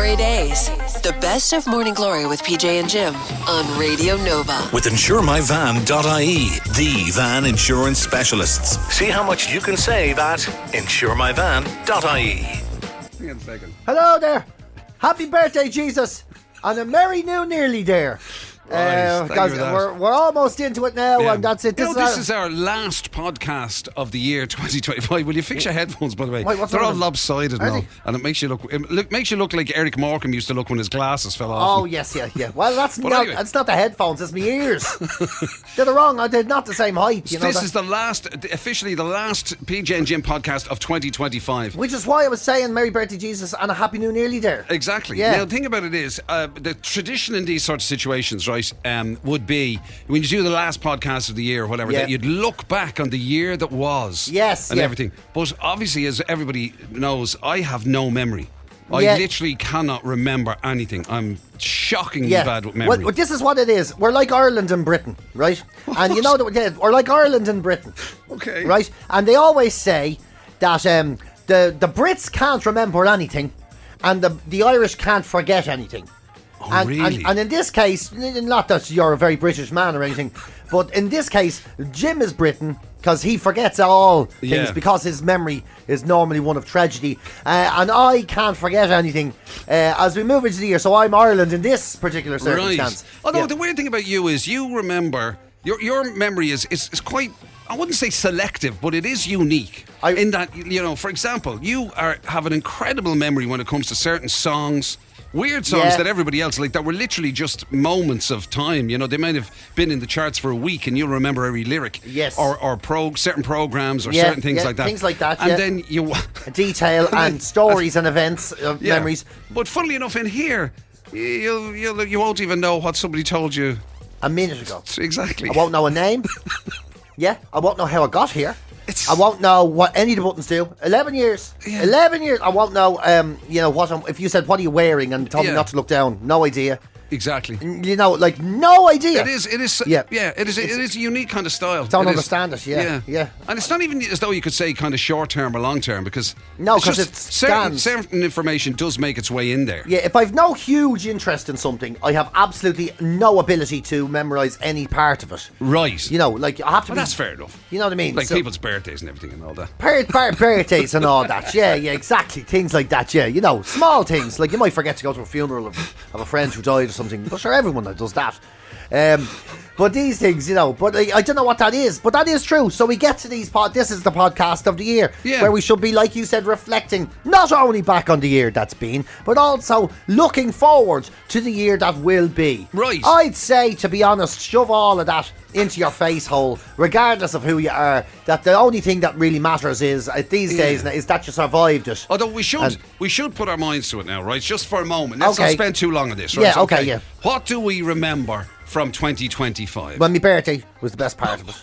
GloryDaze. The best of Morning Glory with PJ and Jim on Radio Nova. With InsureMyVan.ie, the van insurance specialists. See how much you can save at InsureMyVan.ie. Hello there. Happy birthday, Jesus. And a Merry New Nearly there. Guys, we're almost into it now, and that's it. This is our last podcast of the year 2025. Will you fix your headphones, by the way? Wait, they're all lobsided now, and it makes you look like Eric Morecambe used to look when his glasses fell off. Oh yes, yeah. Well, that's not. It's not the headphones. It's my ears. They're wrong. They're not the same height. This is officially the last PJ and Jim podcast of 2025. Which is why I was saying Merry Birthday, Jesus, and a Happy New Nearly there. Exactly. Yeah. Now, the thing about it is, the tradition in these sorts of situations, right, would be when you do the last podcast of the year or whatever, that you'd look back on the year that was, and everything. But obviously, as everybody knows, I have no memory. I literally cannot remember anything. I'm shockingly bad with memory. Well, this is what it is. We're like Ireland and Britain, right? And you know that we're like Ireland and Britain, okay, right? And they always say that the Brits can't remember anything, and the Irish can't forget anything. Really? And in this case, not that you're a very British man or anything, but in this case, Jim is Britain because he forgets all things because his memory is normally one of tragedy. And I can't forget anything as we move into the year, so I'm Ireland in this particular circumstance. Right. Although the weird thing about you is you remember, your memory is quite, I wouldn't say selective, but it is unique. In that, for example, you have an incredible memory when it comes to certain songs. Weird songs that everybody else, like, that were literally just moments of time. They might have been in the charts for a week and you'll remember every lyric. Yes. Or certain programs or certain things like that. Things like that, and then you... detail and stories and events of memories. But funnily enough, in here, you won't even know what somebody told you a minute ago. Exactly. I won't know a name. I won't know how I got here. I won't know what any of the buttons do. 11 years. Yeah. 11 years. I won't know, if you said, what are you wearing? And told me not to look down. No idea. Exactly. No idea. It is. It is a unique kind of style. Don't understand it. Yeah. And it's not even as though you could say kind of short term or long term, because it's certain information does make its way in there. Yeah, if I've no huge interest in something, I have absolutely no ability to memorise any part of it. Right. I have to be... that's fair enough. You know what I mean? Like people's birthdays and everything and all that. Birthdays and all that. Yeah, exactly. Things like that, small things. Like, you might forget to go to a funeral of a friend who died or something. But sure, everyone does that. But these things, but I don't know what that is, but that is true. So we get to these this is the podcast of the year, where we should be, like you said, reflecting not only back on the year that's been, but also looking forward to the year that will be. Right. I'd say, to be honest, shove all of that into your face hole, regardless of who you are, that the only thing that really matters is these days is that you survived it. Although we should put our minds to it now, right? Just for a moment. Let's not spend too long on this, right? Yeah. What do we remember from 2025? Well, my birthday was the best part of it.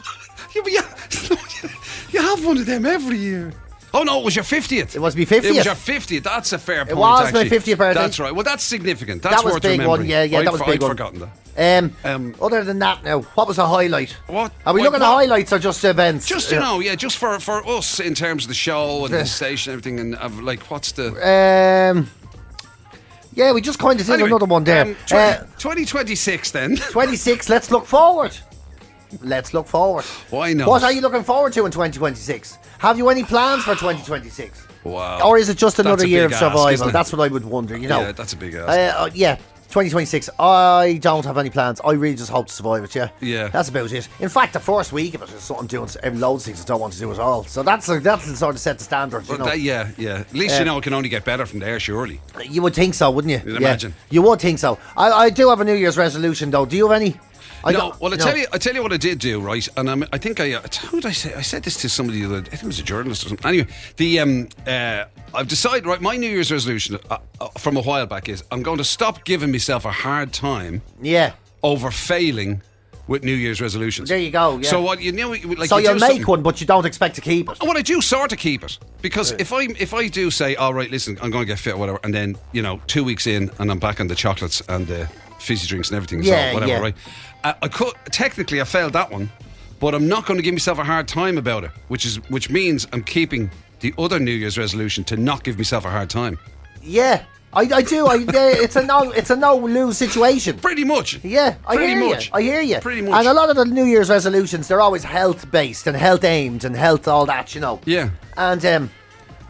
You have one of them every year. Oh no, it was your 50th. It was my 50th. It was your 50th. That's a fair point. It was actually. My 50th birthday. That's right. Well, that's significant. That's that was worth big remembering. One. Yeah, that was big I'd one. forgotten that. Other than that, now, what was a highlight? What are we looking at? Highlights or just events? Just just for us in terms of the show and the station, and everything, and what's the? We just kind of did another one there. 2026 then. 26. Let's look forward. Why not? What are you looking forward to in 2026? Have you any plans for 2026? Wow. Or is it just another year of survival? That's what I would wonder. Yeah, that's a big ask. 2026. I don't have any plans. I really just hope to survive it. Yeah. That's about it. In fact, the first week of it is something doing loads of things I don't want to do at all. So that's sort of set the standard. At least it can only get better from there, surely. You would think so, wouldn't you? You'd imagine. You would think so. I do have a New Year's resolution, though. Do you have any? I tell you what I did do, right? And I think who did I say? I said this to somebody. I think it was a journalist or something. Anyway, I've decided, right, my New Year's resolution from a while back is I'm going to stop giving myself a hard time. Yeah. Over failing with New Year's resolutions. There you go. Yeah. So what so you'll make one, but you don't expect to keep it. Well, I do sort of keep it, because if I do say, all right, listen, I'm going to get fit or whatever, and then 2 weeks in and I'm back on the chocolates and the fizzy drinks and everything, right? I could technically I failed that one, but I'm not going to give myself a hard time about it, which means I'm keeping the other New Year's resolution to not give myself a hard time. Yeah. I do. It's a no-lose situation. Pretty much. Yeah, I hear you. Pretty much. And a lot of the New Year's resolutions, they're always health-based and health-aimed and health all that, Yeah. And,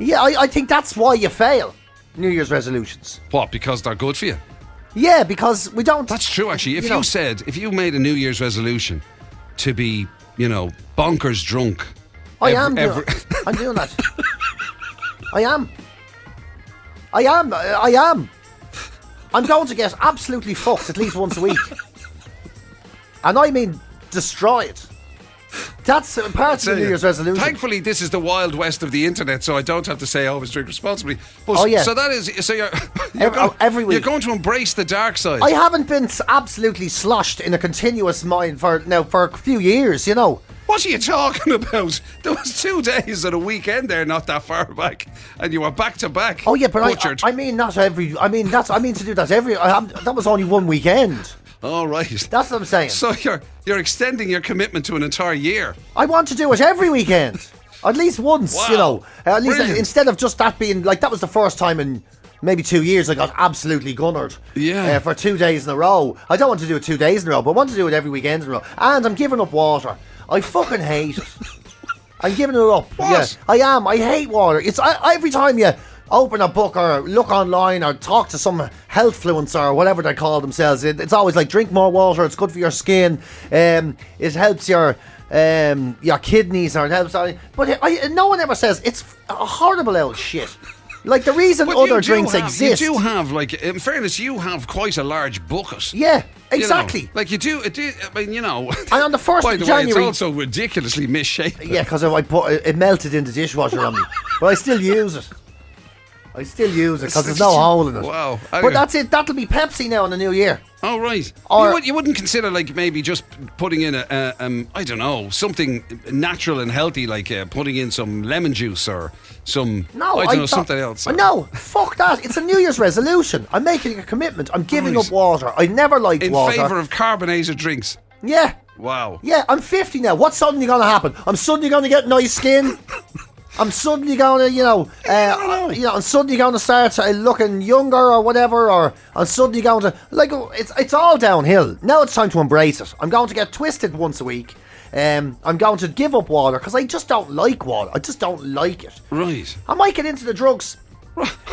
I think that's why you fail, New Year's resolutions. What, because they're good for you? Yeah, because we don't... That's true, actually. If you made a New Year's resolution to be, bonkers drunk... I'm doing that. I am. I'm going to get absolutely fucked at least once a week. And I mean destroyed. That's part of the New Year's resolution. Thankfully, this is the wild west of the internet, so I don't have to say always drink responsibly. But, So that is... So every week. You're going to embrace the dark side. I haven't been absolutely sloshed in a continuous mind for a few years, What are you talking about? There was 2 days at a weekend there, not that far back, and you were back to back. Oh yeah, but butchered. I mean not every. I mean to do that every. That was only one weekend. All right. That's what I'm saying. So you're extending your commitment to an entire year. I want to do it every weekend, at least once. Wow. At least Brilliant. Instead of just that being like that was the first time in maybe 2 years I got absolutely gunnered. Yeah. For 2 days in a row. I don't want to do it 2 days in a row, but I want to do it every weekend in a row. And I'm giving up water. I fucking hate it. I'm giving it up. What? Yeah, I am. I hate water. It's every time you open a book or look online or talk to some health influencer or whatever they call themselves, it's always like drink more water. It's good for your skin. It helps your kidneys or it helps. But no one ever says it's a horrible old shit. Like the reason other drinks exist. You do have, like, in fairness, you have quite a large bucket. Yeah, exactly. Like you do. I mean, And on the 1st by of the January, way, it's also ridiculously misshapen. Yeah, because I put it melted in the dishwasher on me, but I still use it. Because there's no hole in it. Wow. But that's it. That'll be Pepsi now in the new year. Oh, right. Or You wouldn't consider, like, maybe just putting in I don't know, something natural and healthy, like putting in some lemon juice or some, something else. No, fuck that. It's a New Year's resolution. I'm making a commitment. I'm giving up water. I never liked water. In favour of carbonated drinks. Yeah. Wow. Yeah, I'm 50 now. What's suddenly going to happen? I'm suddenly going to get nice skin. I'm suddenly going to, I'm suddenly going to start looking younger or whatever, or I'm suddenly going to, it's all downhill. Now it's time to embrace it. I'm going to get twisted once a week. I'm going to give up water because I just don't like water. I just don't like it. Right. I might get into the drugs.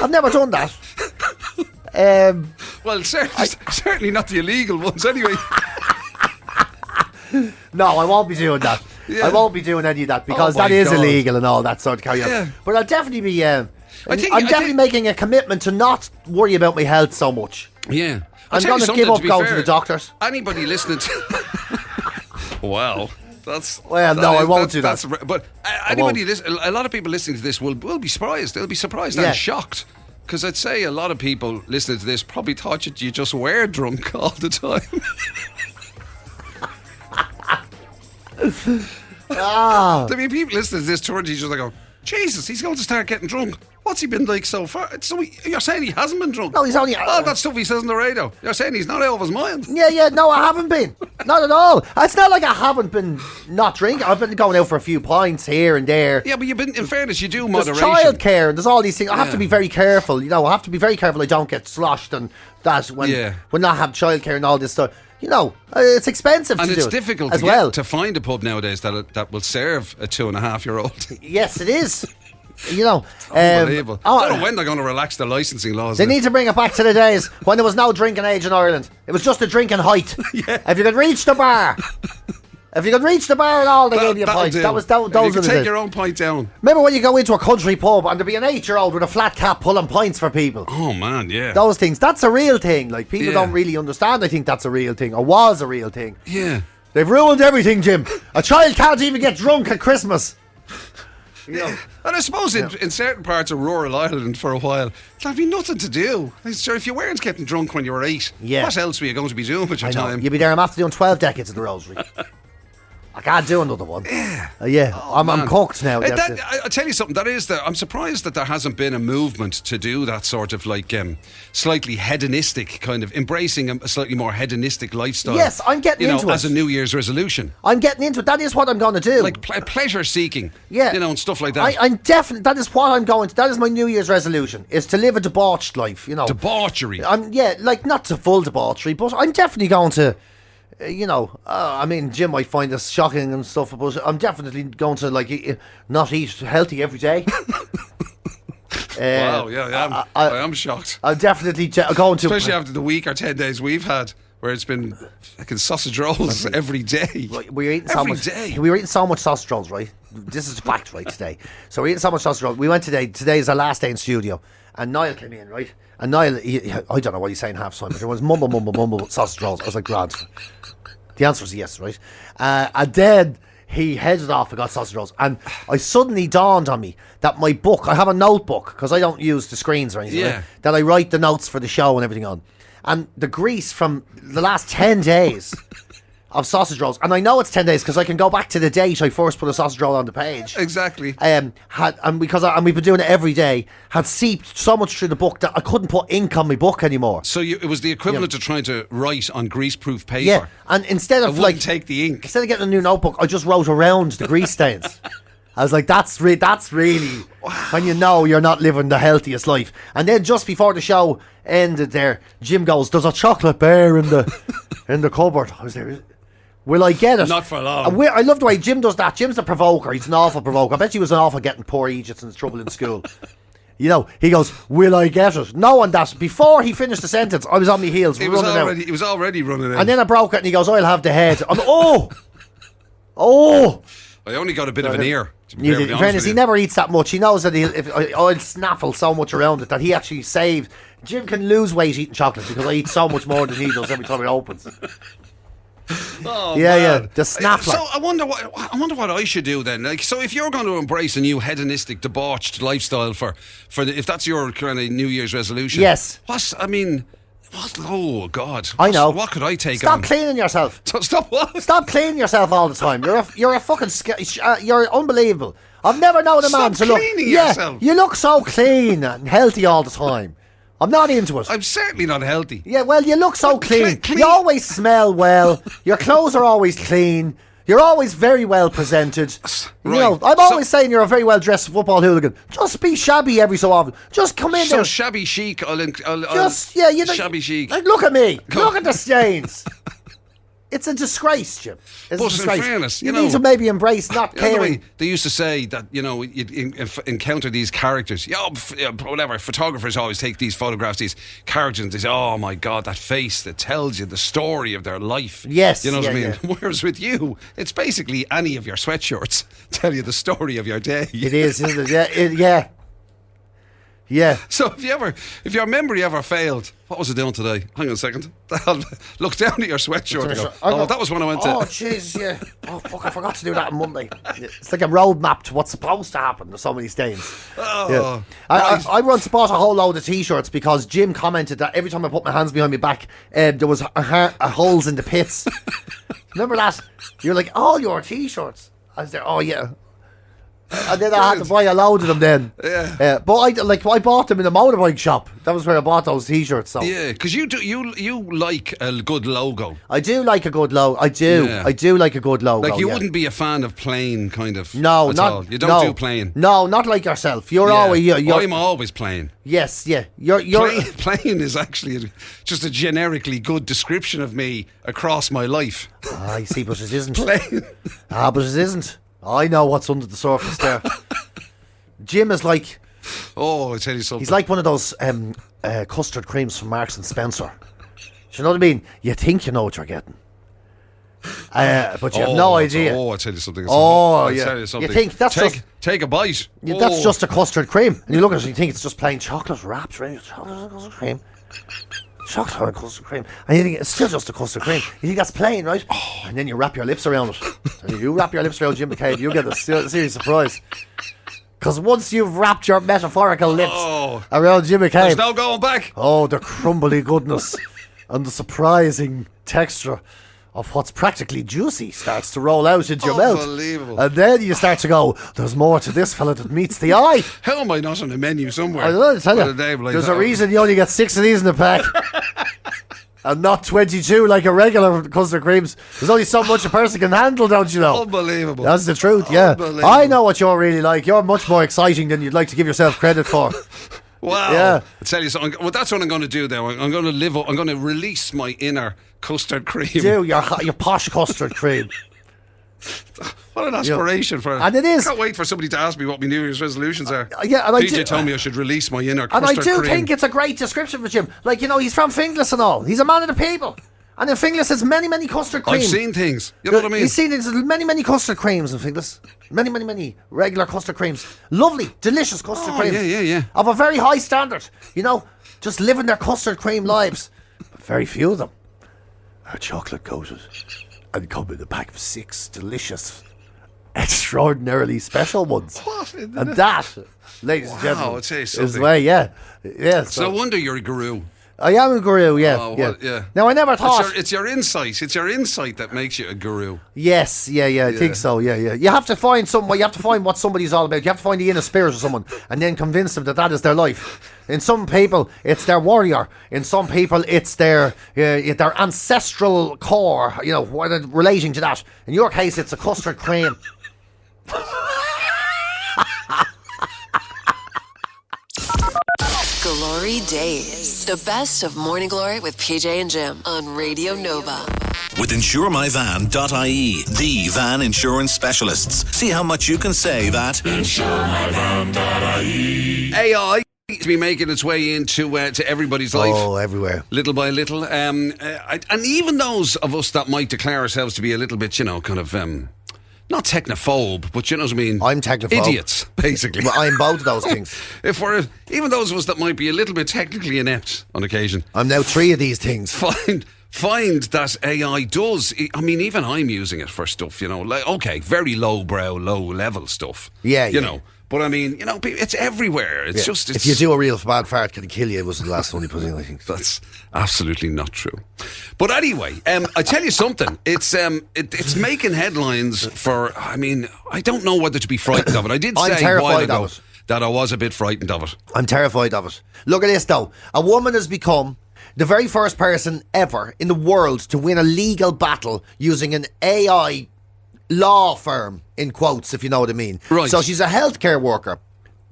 I've never done that. Well, certainly not the illegal ones anyway. No, I won't be doing that. Yeah. I won't be doing any of that because that is illegal and all that sort of carry on. Yeah. But I'll definitely be. I'm definitely making a commitment to not worry about my health so much. Yeah, I'm going to give up going to the doctors. Anybody listening to wow. I won't do that. But anybody, a lot of people listening to this will be surprised. They'll be surprised and shocked. Because I'd say a lot of people listening to this probably thought you just were drunk all the time. I mean, people listening to this towards each other go, Jesus, he's going to start getting drunk. What's he been like so far? So you're saying he hasn't been drunk? No, he's only... all that stuff he says on the radio. You're saying he's not out of his mind? Yeah, no, I haven't been. Not at all. It's not like I haven't been not drinking. I've been going out for a few pints here and there. Yeah, but you've been, in fairness, you do moderation. There's childcare and there's all these things. I have to be very careful. I have to be very careful I don't get sloshed and that when I have childcare and all this stuff. It's expensive and to do it. And it's difficult to find a pub nowadays that will serve a 2.5-year-old. Yes, it is. Unbelievable. I don't know when they're going to relax the licensing laws. They need to bring it back to the days when there was no drinking age in Ireland. It was just a drinking height. Yeah. If you could reach the bar. If you could reach the bar at all, they gave you a pint. You could take your own pint down. Remember when you go into a country pub and there'd be an 8-year-old with a flat cap pulling pints for people? Oh man, yeah. Those things. That's a real thing. Like, people don't really understand. I think that's a real thing, or was a real thing. Yeah. They've ruined everything, Jim. A child can't even get drunk at Christmas. Yeah. And I suppose in certain parts of rural Ireland for a while, there'd be nothing to do. Sure, if you weren't getting drunk when you were 8, what else were you going to be doing with your time? You'd be there. I'm after doing 12 decades of the Rosary. I can't do another one. Yeah. I'm cooked now. I'll tell you something. I'm surprised that there hasn't been a movement to do that sort of like slightly hedonistic kind of embracing a slightly more hedonistic lifestyle. Yes, I'm getting into it as a New Year's resolution. I'm getting into it. That is what I'm going to do. Like pleasure seeking. Yeah, and stuff like that. I'm definitely. That is what I'm going to. That is my New Year's resolution: is to live a debauched life. Debauchery. Like not to full debauchery, but I'm definitely going to. I mean, Jim might find this shocking and stuff, but I'm definitely going to not eat healthy every day. Wow, yeah, I am shocked. I'm definitely going to, especially after the week or 10 days we've had, where it's been fucking sausage rolls every day. We're eating so much. We were eating so much sausage rolls, right? This is a fact, right? Today, so we're eating so much sausage rolls. We went today. Today is our last day in studio, and Niall came in, right? And Niall, I don't know what he's saying half the time, but there was mumble sausage rolls. I was like, grand. The answer is yes, right? And then he headed off and got sausage rolls. And I suddenly dawned on me that my book, I have a notebook, because I don't use the screens or anything, right? That I write the notes for the show and everything on. And the grease from the last 10 days of sausage rolls, and I know it's 10 days because I can go back to the date I first put a sausage roll on the page. Exactly. And we've been doing it every day, had seeped so much through the book that I couldn't put ink on my book anymore. So it was the equivalent of trying to write on greaseproof paper. Yeah, and instead of take the ink, instead of getting a new notebook, I just wrote around the grease stains. I was like, that's really when you know you're not living the healthiest life. And then just before the show ended, there, Jim goes, "There's a chocolate bear in the cupboard." I was there. Will I get it? Not for long. I love the way Jim does that. Jim's a provoker. He's an awful provoker. I bet he was an awful getting poor Egypts in trouble in school. He goes, "Will I get it?" No, on that. Before he finished the sentence, I was on my heels. He was already running out. And then I broke it and he goes, "I'll have the head." I'm, I only got a bit of an ear. In fairness, he never eats that much. He knows that I'll snaffle so much around it that he actually saved. Jim can lose weight eating chocolate because I eat so much more than he does every time it opens. Oh, yeah, the snaffler. So I wonder what I should do then. Like, so if you're going to embrace a new hedonistic, debauched lifestyle for if that's your kind of New Year's resolution, yes. Oh God! I know. What could I take Stop on? cleaning yourself. Stop what? Stop cleaning yourself all the time. You're a fucking. You're unbelievable. I've never known a man to look. Cleaning yourself. You look so clean and healthy all the time. I'm not into it. I'm certainly not healthy. Yeah, well, you look so clean. You always smell well. Your clothes are always clean. You're always very well presented. Right. I'm always saying you're a very well dressed football hooligan. Just be shabby every so often. Just come in there. So shabby chic. Shabby chic. Like, look at me. Look at the stains. It's a disgrace, Jim. It's a disgrace. In fairness, you need to maybe embrace not caring. They used to say that, you'd encounter these characters. Whatever. Photographers always take these photographs, these characters, and they say, "Oh my God, that face that tells you the story of their life." Yes. You know what I mean? Yeah. Whereas with you, it's basically any of your sweatshirts tell you the story of your day. It is, isn't it? Yeah. Yeah. So if your memory ever failed, what was it doing today? Hang on a second. Look down at your sweatshirt and go, that was when I went to... Oh, jeez, yeah. Oh, fuck, I forgot to do that on Monday. It's like a roadmap to what's supposed to happen. There's so many stains. Oh, yeah. I once bought a whole load of T-shirts because Jim commented that every time I put my hands behind my back, there was holes in the pits. Remember that? You're like, all your T-shirts. I was there, oh, yeah. And then I had to buy a load of them then. Yeah. But I bought them in a motorbike shop. That was where I bought those T-shirts. So. Yeah, because you like a good logo. I do like a good logo. I do. Yeah. I do like a good logo. Like, you wouldn't be a fan of plain kind of. No, not all. You don't do plain. No, not like yourself. You're always. I'm always plain. Yes, yeah. You're plain is actually just a generically good description of me across my life. I see, but it isn't. Plain. But it isn't. I know what's under the surface there. Jim is like... Oh, I tell you something. He's like one of those custard creams from Marks and Spencer. Do you know what I mean? You think you know what you're getting. But you have no idea. Oh, I tell you something. Oh, yeah. Tell you something. You think that's take a bite. Yeah, that's just a custard cream. And you look at it and you think it's just plain chocolate wrapped around chocolate custard cream. Chocolate and custard cream. And you think it's still just a custard cream. You think that's plain, right? Oh. And then you wrap your lips around it. And if you wrap your lips around Jim McCabe, you'll get a serious surprise. Because once you've wrapped your metaphorical lips around Jim McCabe, there's no going back. Oh, the crumbly goodness and the surprising texture of what's practically juicy starts to roll out into your mouth. Unbelievable. And then you start to go, there's more to this fella that meets the eye. How am I not on a menu somewhere? I don't know, tell you. There's a reason you only get 6 of these in the pack. And not 22 like a regular custard creams. There's only so much a person can handle, don't you know? Unbelievable. That's the truth, yeah. I know what you're really like. You're much more exciting than you'd like to give yourself credit for. Wow. Yeah. I'll tell you something. Well, that's what I'm going to do now. I'm going to live up. I'm going to release my inner custard cream. Do your posh custard cream. What an aspiration for. And it is. I can't wait for somebody to ask me what my New Year's resolutions are. Yeah, and PJ told me I should release my inner custard cream. And I do think it's a great description for Jim. Like, he's from Finglas and all. He's a man of the people. And in Finglas there's many custard creams. I've seen things. You know what I mean? He's seen there's many custard creams in Finglas. Many regular custard creams. Lovely, delicious custard creams. Yeah. Of a very high standard. Just living their custard cream lives. But very few of them are chocolate coated and come in a pack of 6 delicious, extraordinarily special ones. What? And that, ladies and gentlemen, I'd say is something. the way, yeah. It's no wonder you're a guru. I am a guru, yeah. Oh, yeah. well, yeah. Now, I never thought... It's your insight. It's your insight that makes you a guru. Yes, I think so, yeah. You have to find you have to find what somebody's all about. You have to find the inner spirit of someone and then convince them that is their life. In some people, it's their warrior. In some people, it's their ancestral core, relating to that. In your case, it's a custard cream. GloryDaze. The best of Morning Glory with PJ and Jim on Radio Nova. With InsureMyVan.ie, the van insurance specialists. See how much you can save at InsureMyVan.ie. AI to be making its way into to everybody's life. Oh, everywhere. Little by little. And even those of us that might declare ourselves to be a little bit, kind of... not technophobe, but you know what I mean? I'm technophobe. Idiots, basically. Well, I'm both of those things. Even those of us that might be a little bit technically inept on occasion. I'm now 3 of these things. Find that AI does. I mean, even I'm using it for stuff, like, okay, very lowbrow, low level stuff. Yeah. But I mean, it's everywhere. It's just... if you do a real bad fart, can it kill you? It was the last one he put in, I think. That's absolutely not true. But anyway, I tell you something. It's making headlines for... I mean, I don't know whether to be frightened of it. I did say a while ago that I was a bit frightened of it. I'm terrified of it. Look at this, though. A woman has become the very first person ever in the world to win a legal battle using an AI law firm, in quotes, if you know what I mean. Right. So she's a healthcare worker.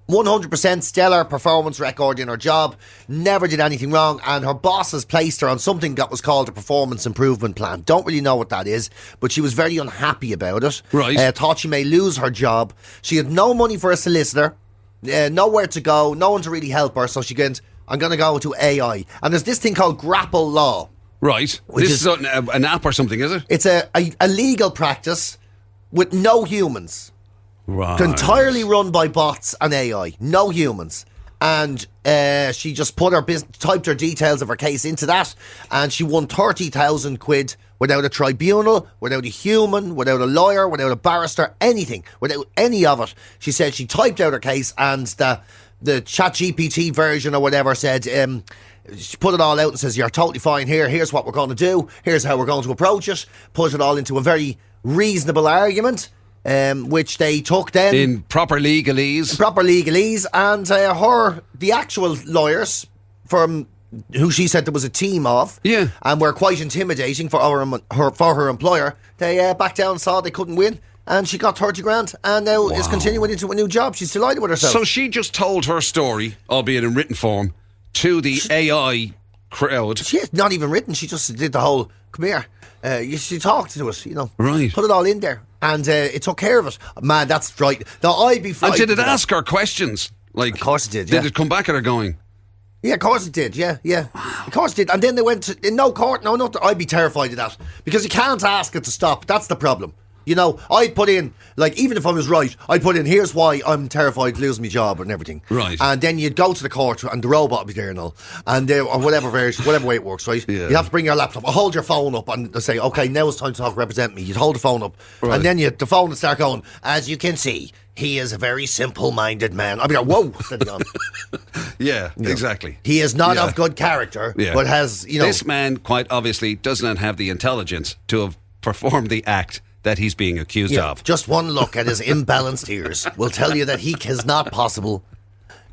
100% stellar performance record in her job, never did anything wrong, and her boss has placed her on something that was called a performance improvement plan. Don't really know what that is, but she was very unhappy about it. Right. Thought she may lose her job. She had no money for a solicitor, nowhere to go, no one to really help her, so she went, I'm going to go to AI. And there's this thing called Grapple Law. Right. This is an app or something, is it? It's a legal practice with no humans. Right. Entirely run by bots and AI. No humans. And she just typed her details of her case into that, and she won 30,000 quid without a tribunal, without a human, without a lawyer, without a barrister, anything, without any of it. She said she typed out her case, and the ChatGPT version or whatever said, she put it all out and says, you're totally fine here, here's what we're going to do, here's how we're going to approach it, put it all into a very reasonable argument, which they took then in proper legalese, and the actual lawyers from who she said there was a team of, and were quite intimidating for her employer. They backed down and saw they couldn't win, and she got 30 grand and now is continuing into a new job. She's delighted with herself. So she just told her story, albeit in written form, to the AI crowd. She had not even written, she just did the whole, come here, she talked to us, right, put it all in there, and it took care of it. Man, that's right. Now I'd be frightened. And did it ask her questions? Like, of course it did. Yeah. Did it come back at her going, yeah, of course it did. Yeah. Of course it did. And then they went in no court. No, not. I'd be terrified of that because you can't ask it to stop. That's the problem. You know, I'd put in, like, even if I was right, I'd put in, here's why I'm terrified of losing my job and everything. Right. And then you'd go to the court and the robot would be there and all. And or whatever version, whatever way it works, right? Yeah. You have to bring your laptop, or hold your phone up and they say, okay, now it's time to talk, represent me. You'd hold the phone up. Right. And then the phone would start going, as you can see, he is a very simple-minded man. I'd be like, whoa, steady on. Yeah, exactly. He is not of good character, but has, This man, quite obviously, does not have the intelligence to have performed the act that he's being accused of. Just one look at his imbalanced ears will tell you that he is not possible.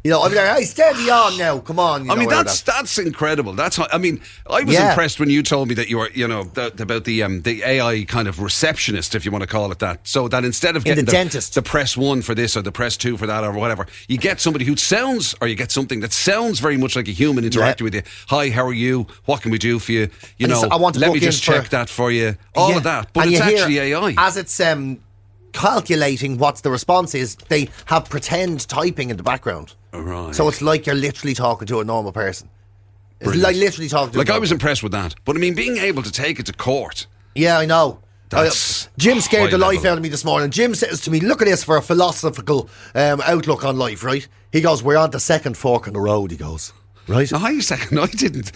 You know, I mean, hey, steady on now. Come on. I mean, that's incredible. That's how, I mean, I was impressed when you told me that you were, about the AI kind of receptionist, if you want to call it that. So that instead of getting dentist, the press 1 for this or the press 2 for that or whatever, you get somebody who sounds, or you get something that sounds very much like a human interacting with you. Hi, how are you? What can we do for you? You know, I want to let me just check that for you. All of that, but it's actually AI. As it's calculating what the response is, they have pretend typing in the background. Right. So it's like you're literally talking to a normal person. It's like literally talking to I was impressed with that. But I mean, being able to take it to court. Yeah, I know. Jim scared the life out of me this morning. Jim says to me, look at this for a philosophical outlook on life, right? He goes, we're on the second fork in the road, he goes. Right? No, hang on a second. I didn't.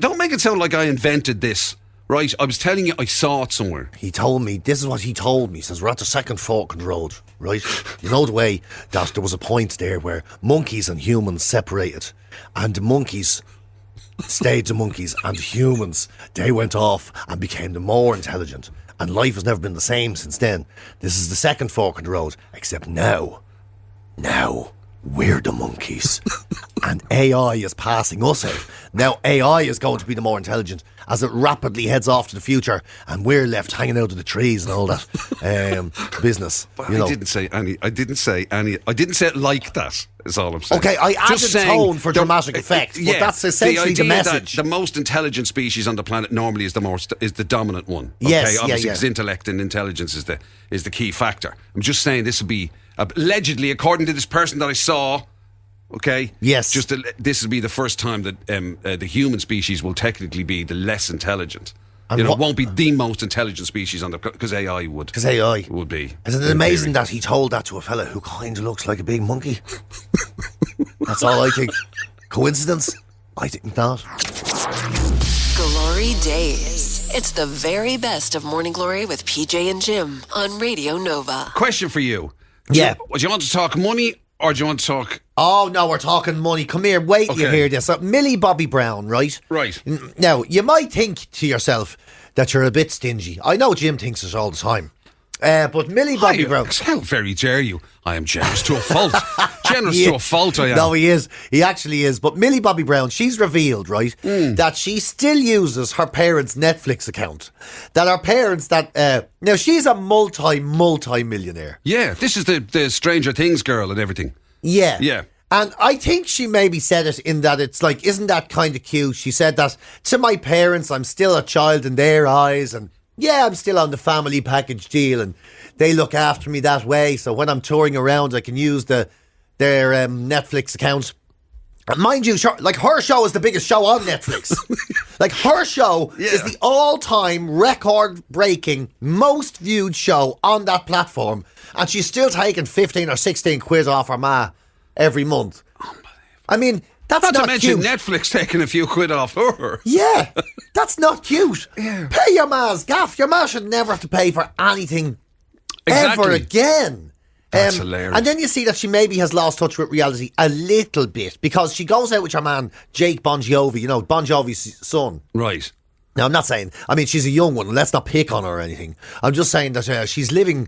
Don't make it sound like I invented this. Right, I was telling you I saw it somewhere. He told me, this is what he told me. He says, we're at the second fork in the road, right? You know the way that there was a point there where monkeys and humans separated, and the monkeys stayed the monkeys, and humans, they went off and became the more intelligent, and life has never been the same since then. This is the second fork in the road, except now we're the monkeys. And AI is passing us out. Now AI is going to be the more intelligent as it rapidly heads off to the future, and we're left hanging out of the trees and all that business. But I didn't say any. I didn't say it like that. Is all I'm saying. Okay, I added tone for dramatic effect, but that's essentially the message. That the most intelligent species on the planet normally is the dominant one. Yes, okay? Obviously, because intellect and intelligence is the key factor. I'm just saying this would be allegedly, according to this person that I saw. Okay. Yes. This will be the first time that the human species will technically be the less intelligent. It won't be the most intelligent species on because AI would. Because AI would be. Isn't it amazing that he told that to a fella who kind of looks like a big monkey? That's all I think. Coincidence? I think not. GloryDaze. It's the very best of Morning Glory with PJ and Jim on Radio Nova. Question for you. Yeah. Do you want to talk money or do you want to talk... Oh, no, we're talking money. Come here, wait till you hear this. Millie Bobby Brown, right? Right. Now, you might think to yourself that you're a bit stingy. I know Jim thinks it all the time. But Millie Bobby Brown... How very dare you? I am generous to a fault. Generous to a fault, I am. No, he is. He actually is. But Millie Bobby Brown, she's revealed, right, that she still uses her parents' Netflix account. That her parents, now, she's a multi-millionaire. Yeah, this is the Stranger Things girl and everything. Yeah. Yeah. And I think she maybe said it in that it's like, isn't that kind of cute? She said that to my parents, I'm still a child in their eyes, and yeah, I'm still on the family package deal, and they look after me that way. So when I'm touring around, I can use their Netflix account. And mind you, like, her show is the biggest show on Netflix. Like, her show is the all-time record-breaking, most viewed show on that platform, and she's still taking 15 or 16 quid off her ma every month. I mean, that's not to mention cute. Netflix taking a few quid off her. Yeah, that's not cute. Yeah. Pay your ma's gaff. Your ma should never have to pay for anything ever again. That's hilarious. And then you see that she maybe has lost touch with reality a little bit, because she goes out with her man, Jake Bon Jovi, you know, Bon Jovi's son. Right. Now, I'm not saying, I mean, she's a young one. Let's not pick on her or anything. I'm just saying that she's living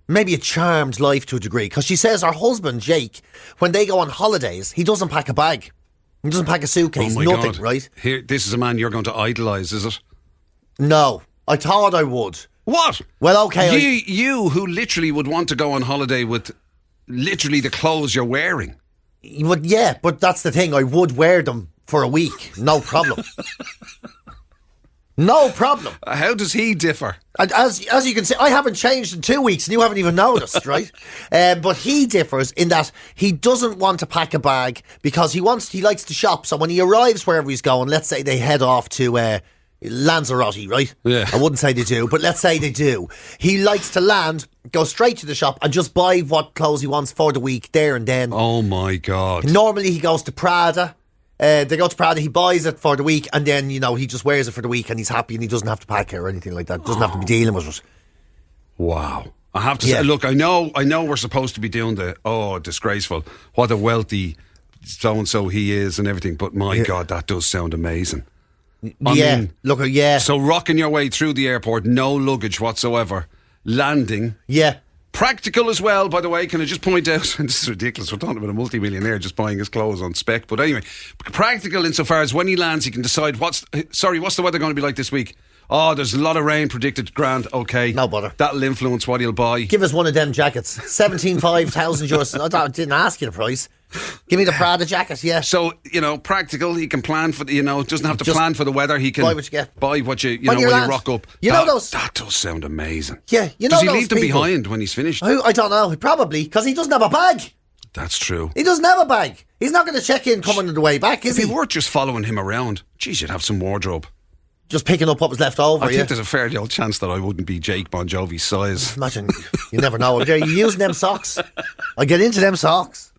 maybe a charmed life to a degree, because she says her husband, Jake, when they go on holidays, he doesn't pack a bag. He doesn't pack a suitcase, nothing, God. right? Here, this is a man you're going to idolise, is it? No, I thought I would. What? Well, okay. You who literally would want to go on holiday with literally the clothes you're wearing. Yeah, but that's the thing. I would wear them for a week. No problem. No problem. How does he differ? And as you can see, I haven't changed in 2 weeks, and you haven't even noticed, right? But he differs in that he doesn't want to pack a bag because he likes to shop. So when he arrives wherever he's going, let's say they head off to Lanzarote, right? Yeah. I wouldn't say they do, but let's say they do. He likes to land, go straight to the shop and just buy what clothes he wants for the week there and then. Oh my God. Normally he goes to Prada. They go to Prada, he buys it for the week and then, he just wears it for the week and he's happy and he doesn't have to pack it or anything like that. Doesn't have to be dealing with it. Wow. I have to say, look, I know we're supposed to be doing disgraceful. What a wealthy so-and-so he is and everything, but my God, that does sound amazing. I mean, so rocking your way through the airport, no luggage whatsoever, landing. Yeah. Practical as well, by the way. Can I just point out, and this is ridiculous, we're talking about a multi-millionaire just buying his clothes on spec, but anyway, practical insofar as when he lands, he can decide what's the weather going to be like this week? Oh, there's a lot of rain predicted. Grand, okay. No bother. That'll influence what he'll buy. Give us one of them jackets. 17,500 euros. I didn't ask you the price. Give me the Prada jacket, yeah. So, practical, he can plan for the, doesn't have to plan for the weather. He can buy what you get. Buy what you when you rock up. That does sound amazing. Yeah, Does he leave them behind when he's finished? I don't know. Probably, because he doesn't have a bag. That's true. He doesn't have a bag. He's not going to check in coming on the way back, is he? If he were just following him around, geez, you'd have some wardrobe. Just picking up what was left over, I think there's a fairly old chance that I wouldn't be Jake Bon Jovi's size. Imagine, you never know. Are you using them socks? I get into them socks.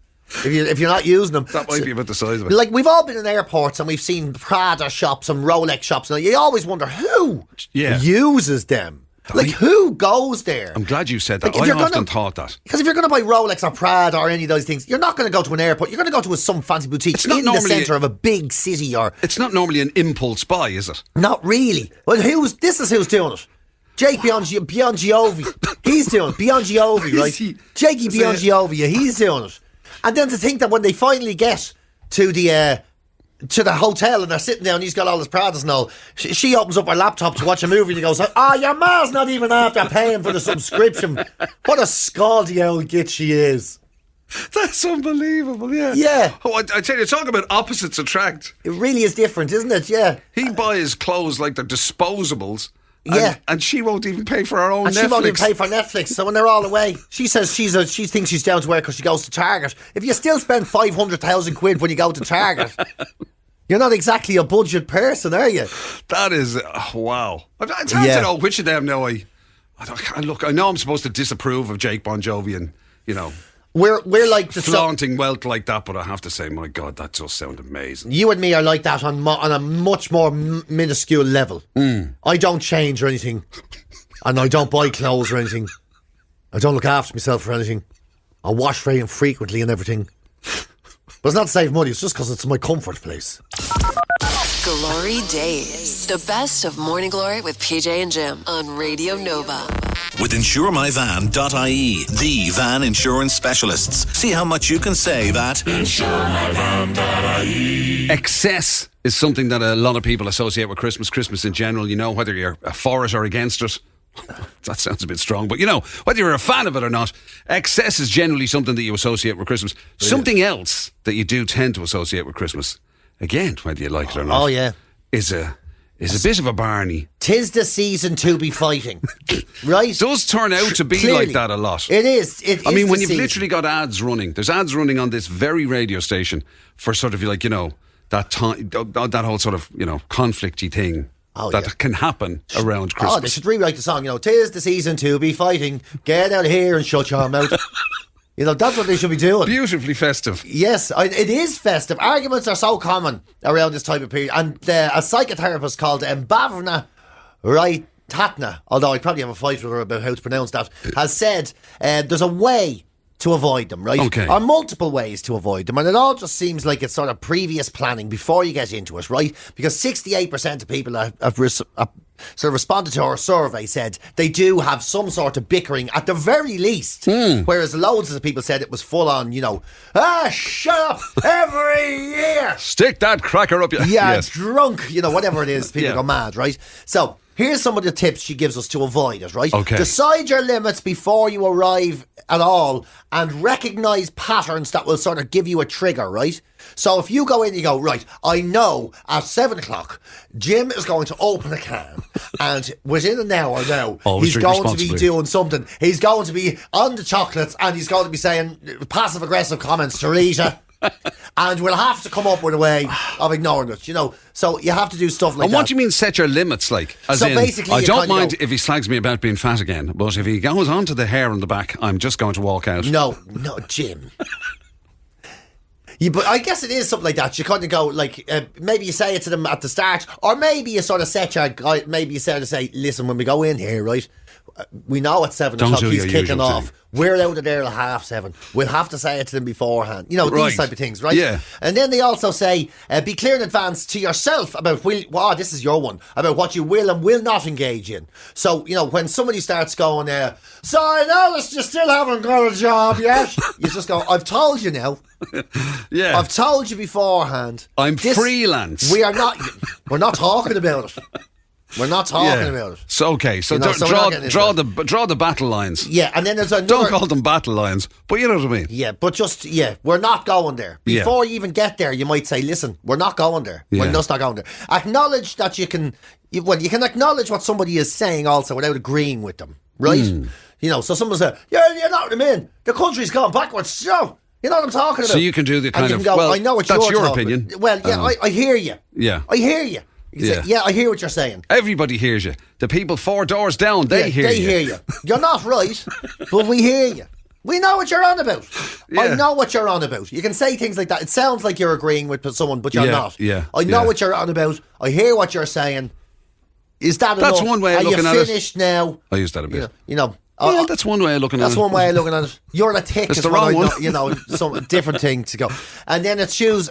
If you're not using them, that might be about the size of it. Like, we've all been in airports and we've seen Prada shops and Rolex shops, and you always wonder who uses them. Like, who goes there? I'm glad you said that. I often thought that. Because if you're going to buy Rolex or Prada or any of those things, you're not going to go to an airport. You're going to go to some fancy boutique in the centre of a big city. It's not normally an impulse buy, is it? Not really. Well, this is who's doing it. Jake Biongiovi. He's doing it. Biongiovi, right? Jakey Biongiovi, he's doing it. And then to think that when they finally get to the hotel and they're sitting down, he's got all his Pradas and all, she opens up her laptop to watch a movie and he goes, your ma's not even after paying for the subscription. What a scaldy old git she is. That's unbelievable, yeah. Yeah. Oh, I tell you, talk about opposites attract. It really is different, isn't it? Yeah. He buys clothes like they're disposables. Yeah. And she won't even pay for her own Netflix. She won't even pay for Netflix. So when they're all away, she says she thinks she's down to wear because she goes to Target. If you still spend 500,000 quid when you go to Target, you're not exactly a budget person, are you? That is, wow. It's hard to know which of them now I know I'm supposed to disapprove of Jake Bon Jovi and, We're like the flaunting wealth like that, but I have to say, my God, that does sound amazing. You and me are like that on a much more minuscule level. I don't change or anything, and I don't buy clothes or anything. I don't look after myself or anything. I wash very infrequently and everything. But it's not to save money, it's just because it's my comfort place. GloryDaze, the best of Morning Glory with PJ and Jim on Radio Nova. With InsureMyVan.ie, the van insurance specialists. See how much you can save at InsureMyVan.ie. Excess is something that a lot of people associate with Christmas in general. Whether you're for it or against it. That sounds a bit strong, but whether you're a fan of it or not, excess is generally something that you associate with Christmas. Really? Something else that you do tend to associate with Christmas, again, whether you like it or not, is a bit of a Barney. 'Tis the season to be fighting, right? It does turn out to be clearly like that a lot. It is. I mean, when you've literally got ads running, there's ads running on this very radio station for sort of that whole sort of conflicty thing. That can happen around Christmas. They should rewrite the song, 'tis the season to be fighting. Get out here and shut your mouth. That's what they should be doing. Beautifully festive. Yes, it is festive. Arguments are so common around this type of period. And a psychotherapist called Bhavna Tatna, although I probably have a fight with her about how to pronounce that, has said there's a way to avoid them, right? Okay. Or multiple ways to avoid them. And it all just seems like it's sort of previous planning before you get into it, right? Because 68% of people have sort of responded to our survey said they do have some sort of bickering at the very least. Whereas loads of people said it was full on, shut up every year. Stick that cracker up your yes. Drunk, whatever it is, people go mad, right? So here's some of the tips she gives us to avoid it, right? Okay. Decide your limits before you arrive at all and recognise patterns that will sort of give you a trigger, right? So if you go in, you go, right, I know at 7 o'clock, Jim is going to open a can and within an hour now, he's going to be doing something. He's going to be on the chocolates and he's going to be saying passive-aggressive comments to Rita. And we'll have to come up with a way of ignoring it, So you have to do stuff like and that. what do you mean set your limits, like? As So in, basically I you don't can't go- mind if he slags me about being fat again, but if he goes on to the hair on the back, I'm just going to walk out. No, Jim. But I guess it is something like that. You kind of go, like, maybe you say it to them at the start, or maybe you sort of set your guy, maybe you sort of say, listen, when we go in here, right, we know at 7 Don't o'clock do he's your kicking usual off. thing. We're out of there at 7:30. We'll have to say it to them beforehand. Right. These type of things, right? Yeah. And then they also say, be clear in advance to yourself about, this is your one, about what you will and will not engage in. So, when somebody starts going, so I noticed you still haven't got a job yet. You just go, I've told you now. Yeah. I've told you beforehand. I'm freelance. We're not talking about it. We're not talking about it. So okay, so, So we're not getting into draw the battle lines. Yeah, and then there's another... Don't call them battle lines, but you know what I mean. Yeah, but we're not going there. Before you even get there, you might say, listen, we're not going there. Yeah. We're just not going there. Acknowledge that you can acknowledge what somebody is saying also without agreeing with them, right? So someone says, you're not what I mean. The country's gone backwards. So, you know what I'm talking about? So you can do the kind and you of, can go, well, I know what that's you're your talking opinion. about. Well, yeah, I hear you. Yeah. I hear you. You can say, I hear what you're saying. Everybody hears you. The people 4 doors down, they hear you. You're not right, but we hear you. We know what you're on about. Yeah. I know what you're on about. You can say things like that. It sounds like you're agreeing with someone, but you're not. Yeah. I know what you're on about. I hear what you're saying. Is that enough? That's one way of looking at it. Are you finished now? I use that a bit. That's one way of looking at it. That's one way of looking at it. You're a tick. That's is the what wrong I know, one. some different thing to go. And then it's choose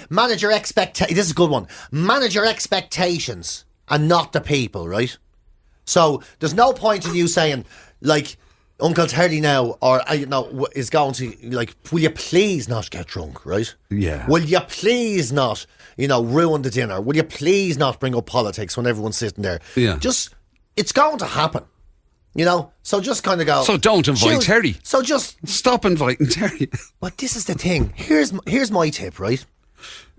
manage your expectations. This is a good one. Manage your expectations and not the people, right? So there's no point in you saying, like, Uncle Teddy now, or, is going to, like, will you please not get drunk, right? Yeah. Will you please not, ruin the dinner? Will you please not bring up politics when everyone's sitting there? Yeah. It's going to happen. So just kind of go. So don't invite Terry. So just stop inviting Terry. But this is the thing. Here's my tip, right?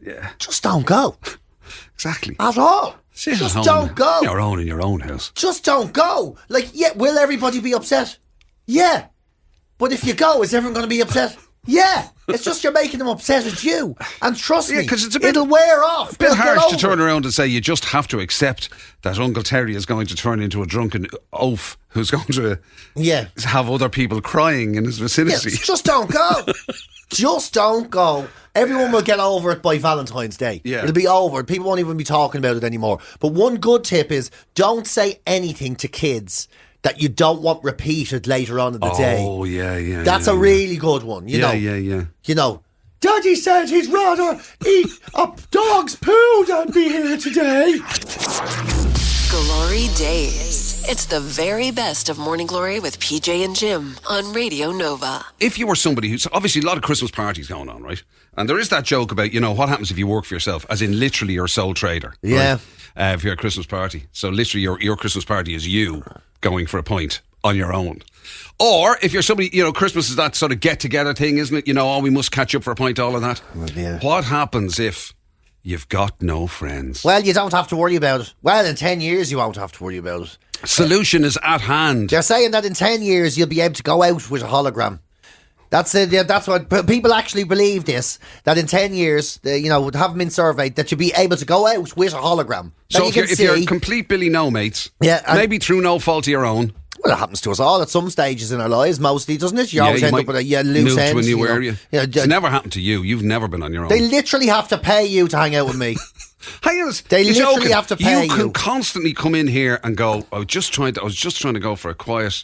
Yeah. Just don't go. Exactly. At all. Sit just at home don't go. Your own in your own house. Just don't go. Like, will everybody be upset? Yeah. But if you go, is everyone going to be upset? Yeah. It's just you're making them upset at you. And trust me, because it's a bit, it'll wear off. A bit harsh to turn around and say you just have to accept that Uncle Terry is going to turn into a drunken oaf who's going to have other people crying in his vicinity. Yeah, just don't go. Just don't go. Everyone will get over it by Valentine's Day. Yeah. It'll be over. People won't even be talking about it anymore. But one good tip is don't say anything to kids that you don't want repeated later on in the day. Oh, yeah. That's a really good one. Yeah. Daddy said he'd rather eat a dog's poo than be here today. GloryDaze. It's the very best of Morning Glory with PJ and Jim on Radio Nova. If you were somebody who's obviously a lot of Christmas parties going on, right? And there is that joke about, what happens if you work for yourself, as in literally you're a sole trader. Yeah. Right? If you're a Christmas party. So literally your Christmas party is you going for a pint on your own. Or if you're somebody, Christmas is that sort of get-together thing, isn't it? We must catch up for a pint, all of that. Well, yeah. What happens if you've got no friends? Well, you don't have to worry about it. Well, in 10 years, you won't have to worry about it. Solution is at hand. They're saying that in 10 years, you'll be able to go out with a hologram. That's it. Yeah, that's what people actually believe. That in 10 years, haven't been surveyed that you'll be able to go out with a hologram. So if you're a complete Billy No Mates, maybe through no fault of your own. Well, it happens to us all at some stages in our lives, mostly, doesn't it? You always end up with a loose end. Move to a new area. It's never happened to you. You've never been on your own. They literally have to pay you to hang out with me. They literally have to pay you. You can constantly come in here and go, I was just trying to go for a quiet,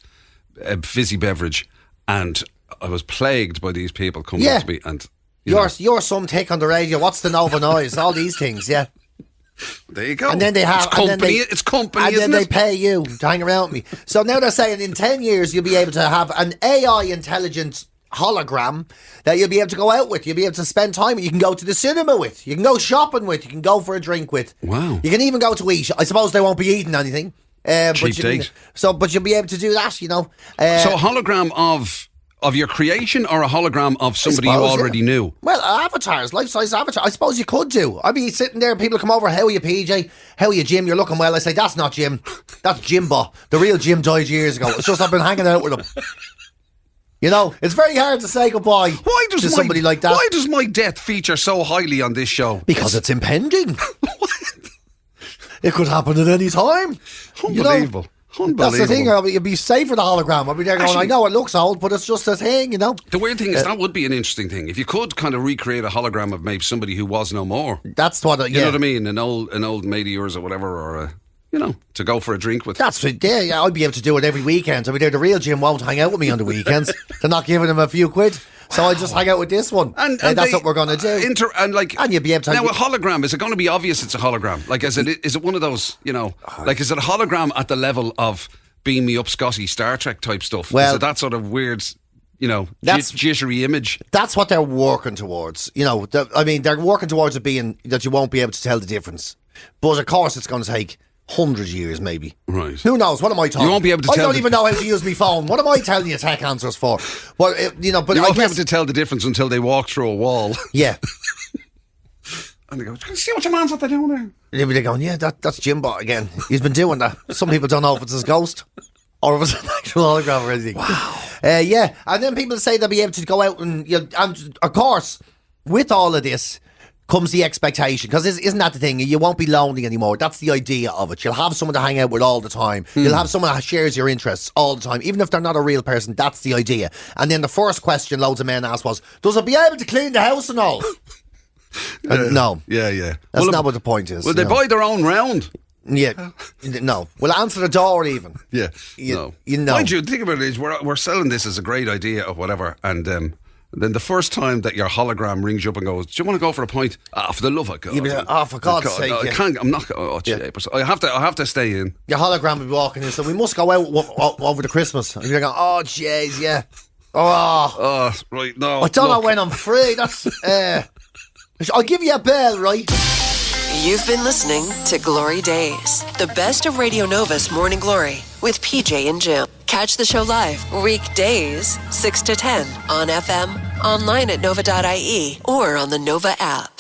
fizzy beverage, and I was plagued by these people coming up to me. And you're some tick on the radio. What's the Nova noise? All these things, yeah. There you go. And then they have company. And then they pay you to hang around me. So now they're saying in 10 years you'll be able to have an AI intelligent hologram that you'll be able to go out with. You'll be able to spend time with. You can go to the cinema with. You can go shopping with. You can go for a drink with. Wow. You can even go to eat. I suppose they won't be eating anything. Cheap date. But you'll be able to do that. So a hologram of your creation, or a hologram of somebody you already knew? Well, avatars, life-size avatar. I suppose you could do. I'd be sitting there and people come over, how are you, PJ? How are you, Jim? You're looking well. I say, that's not Jim. That's Jimbo. The real Jim died years ago. It's just I've been hanging out with him. You know, it's very hard to say goodbye to somebody like that. Why does my death feature so highly on this show? Because it's impending. It could happen at any time. Unbelievable. You know? That's the thing. You'd be safe for the hologram. I'll be there going, actually, I know it looks old, but it's just a thing, you know. The weird thing is that would be an interesting thing. If you could kind of recreate a hologram of maybe somebody who was no more. That's what, You know what I mean? An old mate of yours or whatever, or you know, to go for a drink with. That's it. Yeah, I'd be able to do it every weekend. I'll be there. The real Jim won't hang out with me on the weekends. They're not giving him a few quid. So I just hang out with this one. And that's what we're going to do. And you'll be able to... Now, a hologram, is it going to be obvious it's a hologram? Like, is it one of those, you know... Like, is it a hologram at the level of Beam Me Up Scotty Star Trek type stuff? Well, is it that sort of weird, you know, jittery image? That's what they're working towards. You know, they're working towards it being that you won't be able to tell the difference. But, of course, it's going to take... 100 years maybe. Right. Who knows? What am I talking? You won't be able to tell. I don't even know how to use my phone. What am I telling you tech answers for? Well, you know, but you won't be able to tell the difference until they walk through a wall. Yeah. And they go, see what your man's up there doing there? And they're going, yeah, that's Jimbot again. He's been doing that. Some people don't know if it's his ghost or if it's an actual hologram or anything. Wow. Yeah. And then people say they'll be able to go out and of course, with all of this comes the expectation, because isn't that the thing? You won't be lonely anymore. That's the idea of it. You'll have someone to hang out with all the time. You'll have someone that shares your interests all the time, even if they're not a real person. That's the idea. And then the first question loads of men asked was, does it be able to clean the house and all? No. Yeah. That's not what the point is. Will they buy their own round? Yeah. No. We'll answer the door even. Yeah. No. Mind you, think about it, is we're selling this as a great idea or whatever, and then the first time that your hologram rings you up and goes, do you want to go for a pint? For the love of God. For God's sake. No, I can't, I'm not, but I have to stay in. Your hologram will be walking in, so we must go out over the Christmas. And you're going, oh, jeez, yeah. Right, no. I don't know when I'm free. That's, I'll give you a bell, right? You've been listening to Glory Days, the best of Radio Nova's Morning Glory with PJ and Jim. Catch the show live weekdays 6 to 10 on FM, online at nova.ie, or on the Nova app.